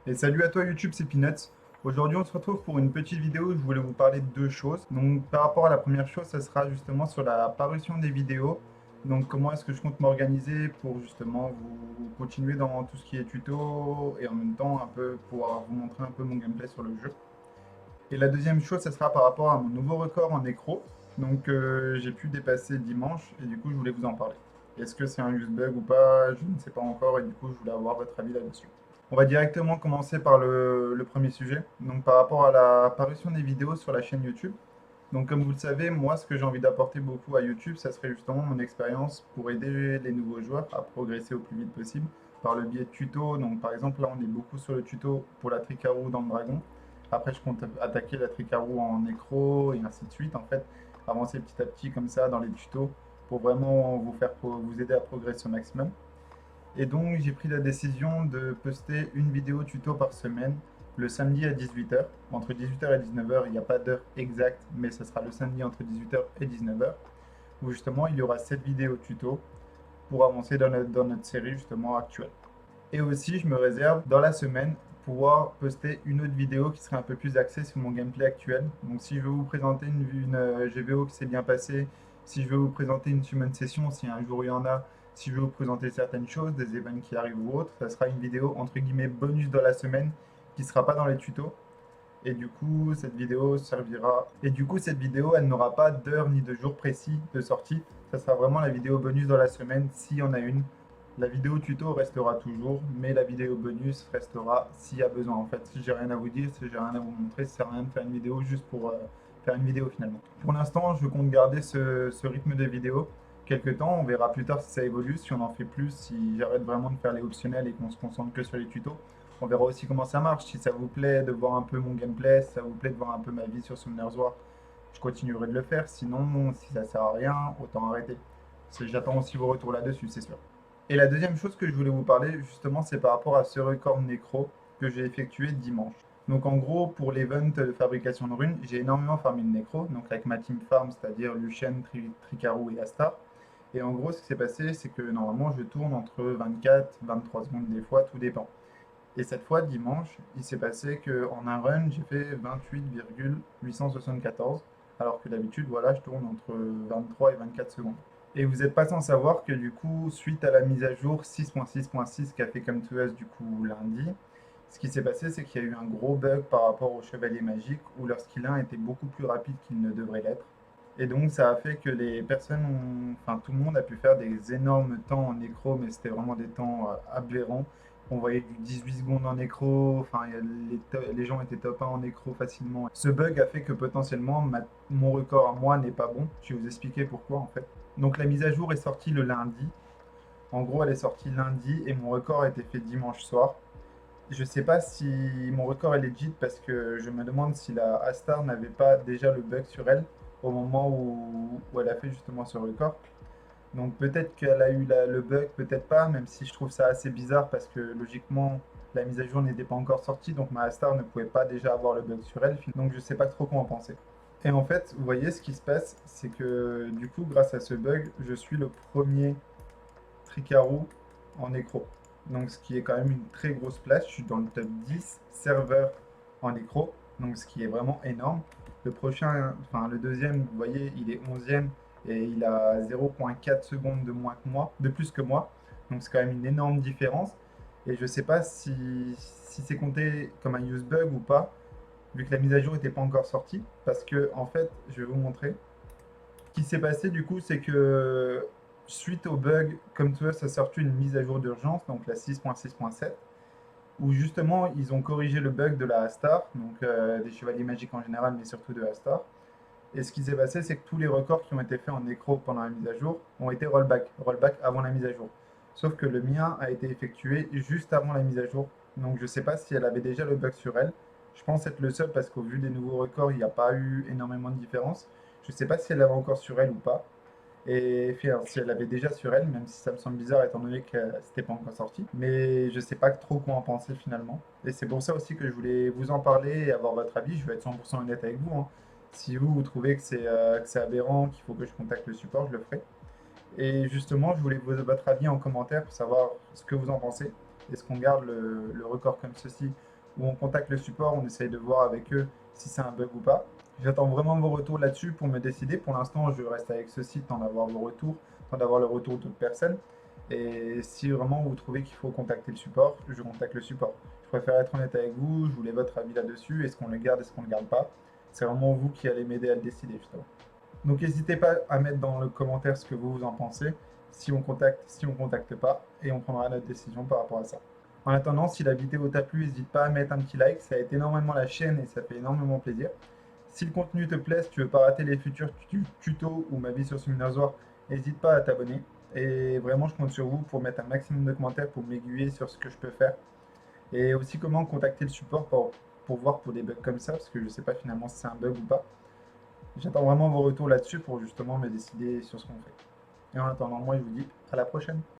Et salut à toi YouTube, c'est Peanuts. Aujourd'hui, on se retrouve pour une petite vidéo où je voulais vous parler de deux choses. Donc, par rapport à la première chose, ça sera justement sur la parution des vidéos. Donc, comment est-ce que je compte m'organiser pour justement vous continuer dans tout ce qui est tuto et en même temps un peu pouvoir vous montrer un peu mon gameplay sur le jeu. Et la deuxième chose, ça sera par rapport à mon nouveau record en nécro. Donc, j'ai pu dépasser dimanche et du coup, je voulais vous en parler. Est-ce que c'est un use bug ou pas? Je ne sais pas encore et du coup, je voulais avoir votre avis là-dessus. On va directement commencer par le premier sujet, donc par rapport à la parution des vidéos sur la chaîne YouTube. Donc comme vous le savez, moi ce que j'ai envie d'apporter beaucoup à YouTube, ça serait justement mon expérience pour aider les nouveaux joueurs à progresser au plus vite possible par le biais de tutos. Donc par exemple là on est beaucoup sur le tuto pour la Tricarou dans le Dragon. Après je compte attaquer la Tricarou en nécro et ainsi de suite. En fait, avancer petit à petit comme ça dans les tutos pour vraiment vous aider à progresser au maximum. Et donc, j'ai pris la décision de poster une vidéo tuto par semaine, le samedi à 18h. Entre 18h et 19h, il n'y a pas d'heure exacte, mais ce sera le samedi entre 18h et 19h, où justement, il y aura cette vidéo tuto pour avancer dans notre série justement actuelle. Et aussi, je me réserve dans la semaine pouvoir poster une autre vidéo qui serait un peu plus axée sur mon gameplay actuel. Donc si je veux vous présenter une GVO qui s'est bien passée, si je veux vous présenter une summon session, si un jour il y en a, si je veux vous présenter certaines choses, des événements qui arrivent ou autres, ça sera une vidéo entre guillemets bonus dans la semaine qui ne sera pas dans les tutos. Et du coup, cette vidéo servira. Et du coup, cette vidéo, elle n'aura pas d'heure ni de jour précis de sortie. Ça sera vraiment la vidéo bonus dans la semaine, s'il y en a une. La vidéo tuto restera toujours, mais la vidéo bonus restera s'il y a besoin. En fait, si j'ai rien à vous dire, si j'ai rien à vous montrer, ça sert à rien de faire une vidéo juste pour faire une vidéo finalement. Pour l'instant, je compte garder ce rythme de vidéo quelques temps. On verra plus tard si ça évolue, si on en fait plus, si j'arrête vraiment de faire les optionnels et qu'on se concentre que sur les tutos. On verra aussi comment ça marche. Si ça vous plaît de voir un peu mon gameplay, si ça vous plaît de voir un peu ma vie sur Summoner's War, je continuerai de le faire. Sinon, si ça sert à rien, autant arrêter. J'attends aussi vos retours là-dessus, c'est sûr. Et la deuxième chose que je voulais vous parler, justement, c'est par rapport à ce record nécro que j'ai effectué dimanche. Donc en gros, pour l'event de fabrication de runes, j'ai énormément farmé le nécro, donc avec ma team farm, c'est-à-dire Lucian, Tricarou et Astar. Et en gros, ce qui s'est passé, c'est que normalement, je tourne entre 24, 23 secondes des fois, tout dépend. Et cette fois, dimanche, il s'est passé qu'en un run, j'ai fait 28,874, alors que d'habitude, voilà, je tourne entre 23 et 24 secondes. Et vous n'êtes pas sans savoir que du coup, suite à la mise à jour 6.6.6 qu'a fait Come to Us du coup lundi, ce qui s'est passé, c'est qu'il y a eu un gros bug par rapport au chevalier magique où leur skill 1 était beaucoup plus rapide qu'il ne devrait l'être. Et donc, ça a fait que les personnes enfin, tout le monde a pu faire des énormes temps en nécro, mais c'était vraiment des temps aberrants. On voyait du 18 secondes en nécro, enfin, les gens étaient top 1 en nécro facilement. Ce bug a fait que potentiellement, mon record à moi n'est pas bon. Je vais vous expliquer pourquoi en fait. Donc, la mise à jour est sortie le lundi. En gros, elle est sortie lundi et mon record a été fait dimanche soir. Je sais pas si mon record est legit parce que je me demande si la Astar n'avait pas déjà le bug sur elle au moment où elle a fait justement ce record. Donc peut-être qu'elle a eu le bug, peut-être pas, même si je trouve ça assez bizarre parce que logiquement la mise à jour n'était pas encore sortie, donc ma Astar ne pouvait pas déjà avoir le bug sur elle, donc je sais pas trop quoi en penser. Et en fait, vous voyez ce qui se passe, c'est que du coup, grâce à ce bug, je suis le premier Tricarou en nécro. Donc ce qui est quand même une très grosse place. Je suis dans le top 10 serveurs en nécro. Donc ce qui est vraiment énorme. Le prochain, enfin le deuxième, vous voyez, il est 11e et il a 0,4 secondes de moins que moi, de plus que moi. Donc c'est quand même une énorme différence. Et je ne sais pas si c'est compté comme un use bug ou pas, vu que la mise à jour n'était pas encore sortie. Parce que en fait, je vais vous montrer. Ce qui s'est passé du coup, c'est que suite au bug, comme tu vois, ça a sorti une mise à jour d'urgence, donc la 6.6.7, où justement ils ont corrigé le bug de la Astar, donc des chevaliers magiques en général, mais surtout de Astar. Et ce qui s'est passé, c'est que tous les records qui ont été faits en nécro pendant la mise à jour ont été rollback avant la mise à jour. Sauf que le mien a été effectué juste avant la mise à jour, donc je ne sais pas si elle avait déjà le bug sur elle. Je pense être le seul parce qu'au vu des nouveaux records, il n'y a pas eu énormément de différence. Je ne sais pas si elle l'avait encore sur elle ou pas. Et enfin, si elle l'avait déjà sur elle, même si ça me semble bizarre étant donné que c'était pas encore sorti. Mais je sais pas trop quoi en penser finalement. Et c'est pour ça aussi que je voulais vous en parler et avoir votre avis. Je vais être 100% honnête avec vous, hein. Si vous trouvez que c'est aberrant, qu'il faut que je contacte le support, je le ferai. Et justement, je voulais votre avis en commentaire pour savoir ce que vous en pensez. Est-ce qu'on garde le record comme ceci où on contacte le support, on essaye de voir avec eux si c'est un bug ou pas. J'attends vraiment vos retours là-dessus pour me décider. Pour l'instant, je reste avec ce site, en avoir vos retours, en avoir le retour d'autres personnes. Et si vraiment vous trouvez qu'il faut contacter le support, je contacte le support. Je préfère être honnête avec vous, je voulais votre avis là-dessus, est-ce qu'on le garde, est-ce qu'on ne le garde pas. C'est vraiment vous qui allez m'aider à le décider, justement. Donc n'hésitez pas à mettre dans le commentaire ce que vous en pensez, si on contacte, si on contacte pas, et on prendra notre décision par rapport à ça. En attendant, si la vidéo t'a plu, n'hésite pas à mettre un petit like, ça aide énormément la chaîne et ça fait énormément plaisir. Si le contenu te plaît, si tu veux pas rater les futurs tutos ou ma vie sur Summoner's, n'hésite pas à t'abonner. Et vraiment, je compte sur vous pour mettre un maximum de commentaires pour m'aiguiller sur ce que je peux faire. Et aussi comment contacter le support pour voir pour des bugs comme ça, parce que je ne sais pas finalement si c'est un bug ou pas. J'attends vraiment vos retours là-dessus pour justement me décider sur ce qu'on fait. Et en attendant, moi, je vous dis à la prochaine.